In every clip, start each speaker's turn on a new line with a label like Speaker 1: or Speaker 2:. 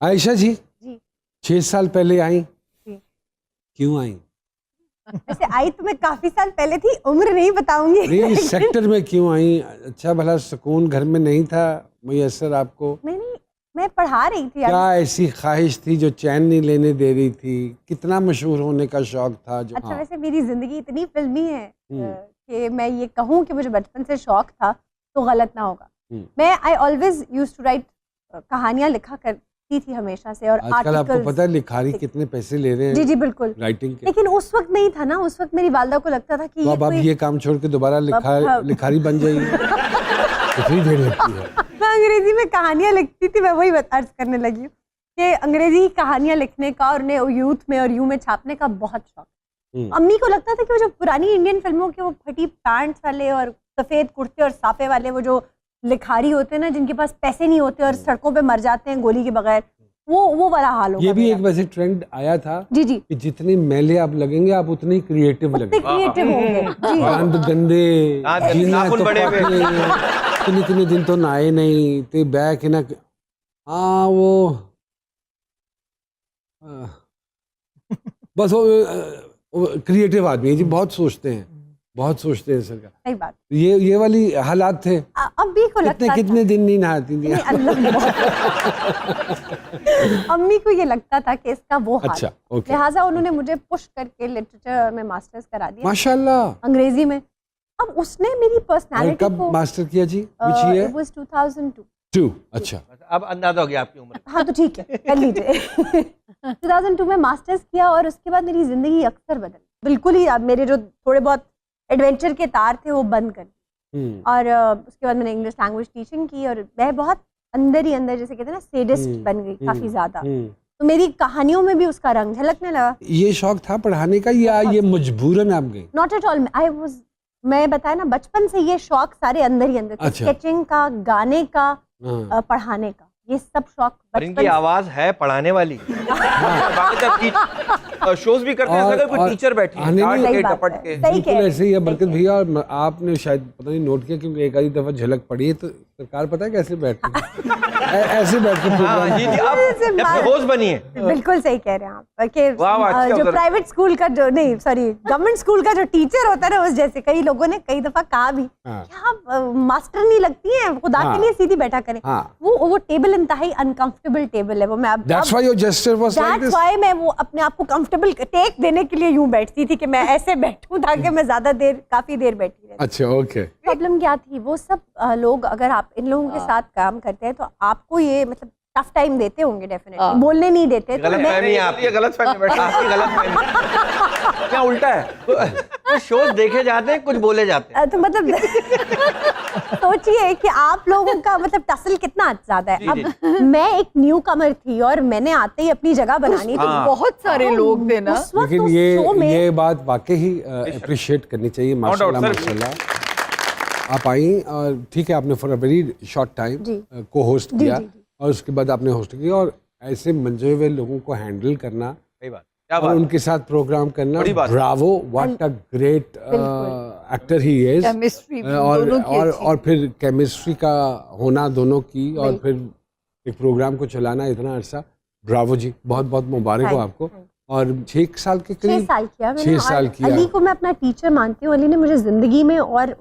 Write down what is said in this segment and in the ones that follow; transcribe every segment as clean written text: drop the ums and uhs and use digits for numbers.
Speaker 1: आयशा जी
Speaker 2: जी
Speaker 1: 6 साल पहले आई,
Speaker 2: जी।
Speaker 1: क्यों आई?
Speaker 2: वैसे आई तो मैं काफी साल पहले थी, उम्र नहीं बताऊंगी।
Speaker 1: नहीं, इस सेक्टर में क्यों आई? अच्छा भला सुकून घर में नहीं था मुयस्सर आपको?
Speaker 2: नहीं, मैं पढ़ा रही थी।
Speaker 1: क्या ऐसी ख्वाहिश थी जो चैन नहीं लेने दे रही थी? कितना मशहूर होने का शौक था जो?
Speaker 2: अच्छा
Speaker 1: हाँ।
Speaker 2: वैसे मेरी जिंदगी इतनी फिल्मी है कि मैं ये कहूँ कि मुझे बचपन से शौक था तो गलत ना होगा। मैं I always use to write, कहानियां लिखा करती थी हमेशा से। और
Speaker 1: आजकल आपको
Speaker 2: आर्टिकल्स।
Speaker 1: पता है लिखारी कितने पैसे ले रहे हैं?
Speaker 2: जी जी बिल्कुल।
Speaker 1: राइटिंग के।
Speaker 2: लेकिन उस वक्त नहीं था ना, उस वक्त मेरी वालदा को लगता था कि
Speaker 1: तो अब आप ये काम छोड़ के दोबारा लिखारी बन जाइए। कितनी देर लगती है?
Speaker 2: मैं अंग्रेजी में कहानियां लिखती थी, मैं वही अर्ज करने लगी हूँ कि अंग्रेजी कहानियां लिखने का और उन्हें यूथ में और यू में छापने का बहुत शौक। अम्मी को लगता था कि वो जो पुरानी इंडियन फिल्मों के वो फटी पैंट्स वाले और सफेद कुर्ते और साफे वाले वो जो लिखारी होते हैं ना, जिनके पास पैसे नहीं होते और सड़कों पे मर जाते हैं गोली के बगैर, वो वाला हाल होगा।
Speaker 1: ये भी एक वैसे ट्रेंड आया था
Speaker 2: जी जी
Speaker 1: कि जितने मैले आप लगेंगे आप उतने ही क्रिएटिव लगेंगे।
Speaker 2: क्रिएटिव होंगे जी।
Speaker 1: दांत गंदे, जीना तो कितने दिन तो नहाए नहीं ते बैक ना। हाँ वो बस वो क्रिएटिव आदमी है जी, बहुत सोचते हैं, बहुत सोचते हैं सरकार।
Speaker 2: सही बात।
Speaker 1: ये वाली हालात थे।
Speaker 2: अम्मी को लगता
Speaker 1: कितने दिन नहीं नहाती थी?
Speaker 2: अम्मी को ये लगता था कि इसका वो हाल।
Speaker 1: अच्छा, ओके।
Speaker 2: लिहाजा उन्होंने मुझे पुश करके लिटरेचर में मास्टर्स करा दिया
Speaker 1: माशाल्लाह,
Speaker 2: अंग्रेजी में। अब उसने मेरी पर्सनालिटी
Speaker 1: कब
Speaker 2: को
Speaker 1: मास्टर किया जी? Which year?
Speaker 2: it was 2002।
Speaker 1: 2। अच्छा,
Speaker 3: अब अंदाजा हो गया आपकी उम्र।
Speaker 2: हाँ तो ठीक है, कर लीजिए। 2002 में मास्टर्स किया और उसके बाद मेरी जिंदगी अक्सर बदल बिल्कुल ही। अब मेरे जो थोड़े बहुत एडवेंचर के तार थे वो बंद कर दिए। और उसके बाद मैंने इंग्लिश लैंग्वेज टीचिंग की और मैं बहुत अंदर ही अंदर, जैसे कहते हैं ना, सेडिस्ट बन गई काफी ज्यादा। तो मेरी कहानियों में भी उसका रंग झलकने लगा।
Speaker 1: ये शौक था पढ़ाने का या ये मजबूरन आप गई?
Speaker 2: Not at all. मैं बताया ना, बचपन से ये शौक सारे अंदर ही अंदर थे।
Speaker 1: अच्छा।
Speaker 2: स्केचिंग का, गाने का, पढ़ाने का, ये सब शौक
Speaker 3: और इनकी आवाज है पढ़ाने वाली। शोज भी करते हैं, अगर कोई टीचर बैठी है डांट के टपट के।
Speaker 1: बिल्कुल ऐसे ही है बरकत भैया। और आपने शायद पता नहीं नोट किया, क्योंकि एक आधी दफा झलक पड़ी है तो सरकार पता है कैसे बैठती है? ऐसे बैठ के प्रोग्राम।
Speaker 3: जी जी, आप होस्ट बनी है।
Speaker 2: बिल्कुल सही कह रहे हैं आप कि
Speaker 3: वाह,
Speaker 2: जो प्राइवेट स्कूल का जो नहीं सॉरी गवर्नमेंट स्कूल का जो टीचर होता है ना, उस जैसे कई लोगों ने कई दफा कहा भी क्या मास्टर नहीं लगती है, खुदा के लिए सीधी बैठा करें। वो टेबल इंतहाई अनकंफर्टेबल टेबल है वो। मैं
Speaker 1: That's why your gesture was like this?
Speaker 2: That's why मैं वो अपने आप को कंफर्टेबल टेक देने के लिए यूं बैठती थी कि मैं ऐसे बैठूं ताकि मैं ज्यादा देर, काफी देर बैठी रहूं।
Speaker 1: अच्छा, ओके।
Speaker 2: प्रॉब्लम क्या थी, वो सब लोग अगर आप इन लोगों के साथ काम करते हैं तो आपको ये मतलब टफ टाइम देते होंगे डेफिनेटली, बोलने नहीं देते। तो
Speaker 3: गलतफहमी है आपकी, गलतफहमी बैठा आपकी गलतफहमी। क्या उल्टा है, कुछ शोज देखे जाते हैं, कुछ बोले जाते हैं।
Speaker 2: तो मतलब सोचिए कि आप लोगों का मतलब टसल कितना ज्यादा है। अब मैं एक न्यू कमर थी और मैंने आते ही अपनी जगह बनानी थी।
Speaker 4: बहुत सारे लोग थे ना।
Speaker 1: लेकिन ये बात वाकई ही अप्रिशिएट करनी चाहिए। माशाल्लाह माशाल्लाह आप आई और ठीक है, आपने for a very short time को होस्ट किया और उसके बाद आपने होस्ट किया। और ऐसे मंजे हुए लोगों को हैंडल करना,
Speaker 3: सही बात, क्या
Speaker 1: और
Speaker 3: बात,
Speaker 1: उनके साथ प्रोग्राम करना, Bravo, what a great actor he is.
Speaker 4: Chemistry
Speaker 1: और फिर केमिस्ट्री का होना दोनों की, और फिर एक प्रोग्राम को चलाना इतना अरसा, ब्रावो जी, बहुत बहुत मुबारक हो आपको। और 6 साल के करीब
Speaker 2: 6 साल किया मैंने।
Speaker 1: 6 साल किया।
Speaker 2: अली को मैं अपना टीचर मानती हूँ। अली ने मुझे जिंदगी में और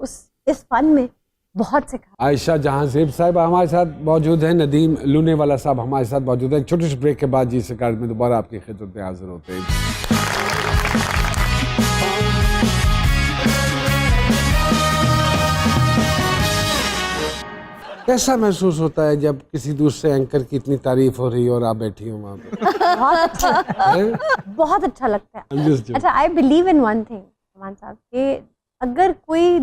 Speaker 2: इस फन में बहुत सिखाया।
Speaker 1: आयशा जहां ज़ेब साहब हमारे साथ मौजूद हैं, नदीम लूनेवाला साहब हमारे साथ मौजूद हैं। एक छोटे से ब्रेक के बाद जी सरकार में दोबारा आपकी खिदमत में हाजिर होते हैं। कैसा महसूस होता है जब किसी दूसरे एंकर की इतनी तारीफ हो रही है और आप बैठी हो वहाँ पे?
Speaker 2: बहुत अच्छा लगता है, बहुत अच्छा लगता है। अच्छा, I believe in one thing Aman साहब, कि अगर कोई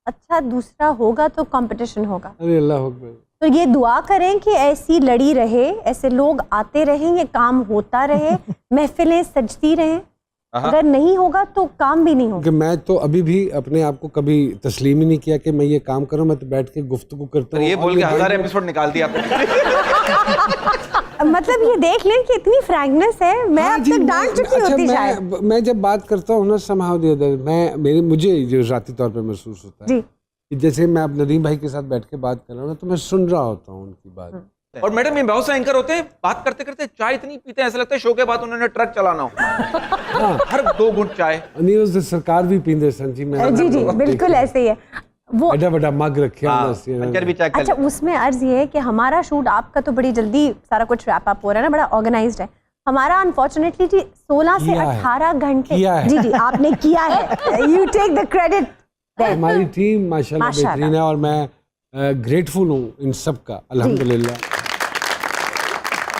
Speaker 2: अच्छा दूसरा होगा तो कंपटीशन होगा।
Speaker 1: अरे अल्लाह अकबर।
Speaker 2: तो ये दुआ करें कि ऐसी लड़ी रहे, ऐसे लोग आते रहें, ये काम होता रहे, महफिलें सजती रहें। अगर नहीं होगा तो काम भी नहीं होगा।
Speaker 1: मैं तो अभी भी अपने आप को कभी तस्लीम ही नहीं किया कि मैं ये काम करूं। मैं तो बैठ के गुफ्तगू करता हूं।
Speaker 3: ये बोल के 1000 एपिसोड निकाल दिया आपने।
Speaker 2: मतलब ये देख लें कि इतनी फ्रैंकनेस है। मैं अब तक डांट चुकी होती शायद।
Speaker 1: मैं जब बात करता हूँ ना समहाउ द अदर, मुझे जो ज़ाती तौर पे महसूस होता है कि जैसे मैं अब नदीम भाई के साथ बैठ के बात कर रहा हूँ ना, तो मैं सुन रहा होता हूँ उनकी बात,
Speaker 3: और मैडम ये बहुत से एंकर होते हैं, बात करते करते चाय इतनी पीते हैं ऐसा लगता है शो के बाद उन्होंने ट्रक चलाना हो। हर 2 घूंट चाय।
Speaker 1: नहीं उस सरकार भी पींदे सन जी। मैं
Speaker 2: जी जी बिल्कुल ऐसे ही है वो।
Speaker 1: बड़ा बड़ा मग रखे
Speaker 2: अच्छा उसमें अर्ज ये है कि हमारा शूट, आपका तो बड़ी जल्दी सारा कुछ रैप अप हो रहा है ना, बड़ा ऑर्गेनाइज्ड है। हमारा अनफॉर्चुनेटली 16 से 18 घंटे। जी जी आपने किया है, यू टेक द क्रेडिट।
Speaker 1: हमारी टीम माशाल्लाह बेहतरीन है और मैं ग्रेटफुल हूँ इन सब का, अल्हम्दुलिल्लाह।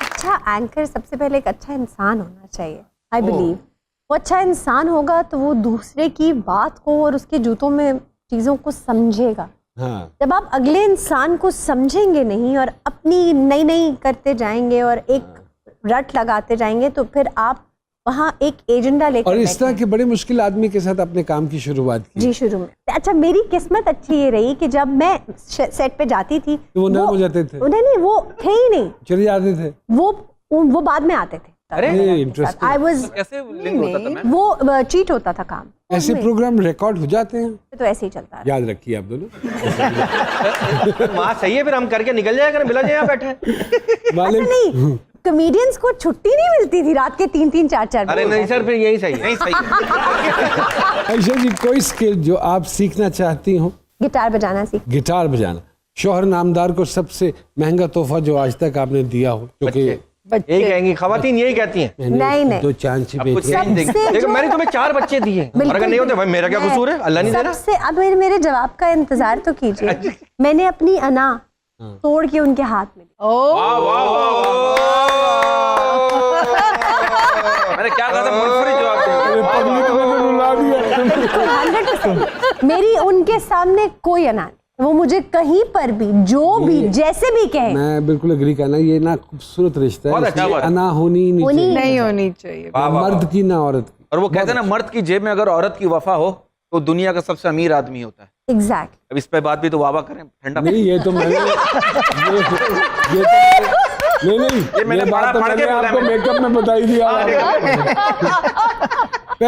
Speaker 2: अच्छा एंकर सबसे पहले एक अच्छा इंसान होना चाहिए, आई बिलीव। वो अच्छा इंसान होगा तो वो दूसरे की बात को और उसके जूतों में चीज़ों को समझेगा।
Speaker 1: हाँ।
Speaker 2: जब आप अगले इंसान को समझेंगे नहीं और अपनी नई नई करते जाएंगे और एक रट लगाते जाएंगे तो फिर आप वहाँ एक एजेंडा लेकर
Speaker 1: और इस तरह के बड़े मुश्किल आदमी के साथ अपने काम की शुरुआत की।
Speaker 2: जी शुरू में। अच्छा मेरी किस्मत अच्छी ये रही कि जब मैं सेट पे जाती थी
Speaker 1: तो वो नर्म हो जाते थे।
Speaker 2: नहीं वो थे ही नहीं,
Speaker 1: चले जाते थे।
Speaker 2: वो बाद में आते थे।
Speaker 3: अरे
Speaker 1: इंटरेस्टिंग।
Speaker 2: आई वाज
Speaker 3: कैसे लिंक होता था मैम?
Speaker 2: वो चीट होता था काम।
Speaker 1: ऐसे प्रोग्राम रिकॉर्ड हो जाते हैं
Speaker 2: तो ऐसे ही चलता है।
Speaker 1: याद रखिए आप दोनों।
Speaker 3: वहाँ सही है, फिर हम करके निकल जाएगा ना, मिला जाए यहाँ बैठे।
Speaker 1: मालिक
Speaker 2: नहीं कॉमेडियंस को छुट्टी नहीं मिलती थी रात के 3-3 4-4
Speaker 3: अरे नहीं सर, फिर यही सही है। नहीं सही है।
Speaker 1: आयशा जी कोई स्किल जो आप सीखना चाहती हो?
Speaker 2: गिटार बजाना सीख।
Speaker 1: गिटार बजाना। शौहर नामदार को सबसे महंगा तोहफा जो आज तक आपने दिया हो, क्योंकि
Speaker 3: यही कहेंगी खवातीन, यही कहती हैं।
Speaker 2: नहीं
Speaker 1: 2 चांची
Speaker 3: अब कुछ
Speaker 1: बेटी।
Speaker 3: चेंज देखो मैंने तुम्हें 4 बच्चे दिए और अगर नहीं होते भाई मेरा क्या कसूर है, अल्लाह नहीं दे रहा।
Speaker 2: सबसे अब मेरे जवाब का इंतजार तो कीजिए। मैंने अपनी अना तोड़ के उनके हाथ में दी।
Speaker 3: वाह वाह वाह। मैंने क्या कहा था, मुनफरिद जवाब दिया।
Speaker 2: मेरी उनके सामने कोई अना नहीं, वो मुझे कहीं पर भी जो भी जैसे भी कहे।
Speaker 1: मैं बिल्कुल एग्री करना, ये ना खूबसूरत रिश्ता है।
Speaker 3: बहुत अच्छा बात है।
Speaker 1: अना होनी
Speaker 4: नहीं होनी चाहिए।
Speaker 1: मर्द की ना औरत की।
Speaker 3: और वो कहते हैं ना, मर्द की जेब में अगर औरत की वफा हो तो दुनिया का सबसे अमीर आदमी होता है।
Speaker 2: एग्जैक्ट।
Speaker 3: अब इस पे बात भी तो वाह करें, ठंडा
Speaker 1: नहीं ये तो मैंने ये
Speaker 3: मैंने
Speaker 1: बात तो
Speaker 3: पढ़ के
Speaker 1: मैंने
Speaker 3: बोला
Speaker 1: आपको
Speaker 3: मैंने।
Speaker 1: मेकअप में बताई दिया।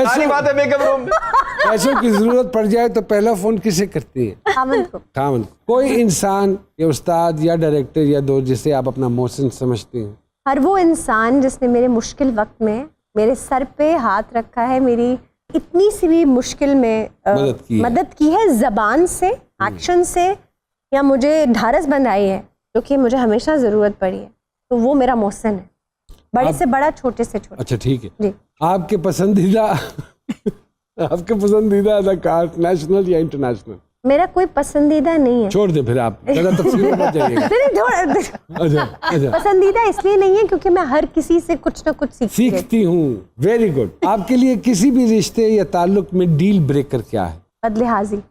Speaker 3: सारी बात है मेकअप रूम में।
Speaker 1: पैसों की जरूरत पड़ जाए तो पहला फोन किसे करती है?
Speaker 2: खामद को।
Speaker 1: खामद। कोई इंसान या उस्ताद या डायरेक्टर या दोस्त जिसे आप अपना मोहसिन समझते हैं?
Speaker 2: हर वो इंसान जिसने मेरे मुश्किल वक्त में मेरे सर पे हाथ रखा है, मेरी इतनी सी भी मुश्किल में मदद की है, जबान से, एक्शन से, या मुझे ढारस बंधाई है जो कि मुझे हमेशा जरूरत पड़ी है, तो वो मेरा मोहसिन है। बड़े से बड़ा, छोटे से छोटा।
Speaker 1: अच्छा ठीक है
Speaker 2: जी।
Speaker 1: आपके पसंदीदा अदाकार नेशनल या इंटरनेशनल?
Speaker 2: मेरा कोई पसंदीदा नहीं है।
Speaker 1: छोड़ दे फिर आप ज़्यादा तफसील में मत जाइएगा। अच्छा
Speaker 2: पसंदीदा इसलिए नहीं है क्योंकि मैं हर किसी से कुछ ना कुछ
Speaker 1: सीखती हूँ। Very good. आपके लिए किसी भी रिश्ते या ताल्लुक में डील ब्रेकर क्या है?
Speaker 2: बदलिहाजी।
Speaker 1: क्या